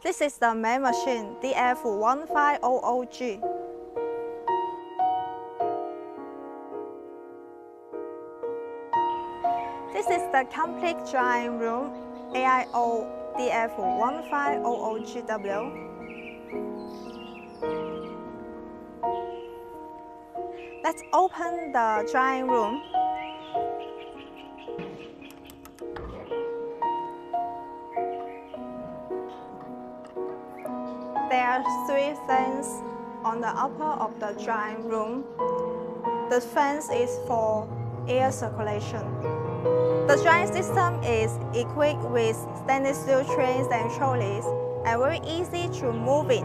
This is the main machine, DF1500G. This is the complete drying room, AIO-DF1500GW. Let's open the drying room. There are 3 fans on the upper of the drying room. The fans is for air circulation. The drying system is equipped with stainless steel trays and trolleys and very easy to move in.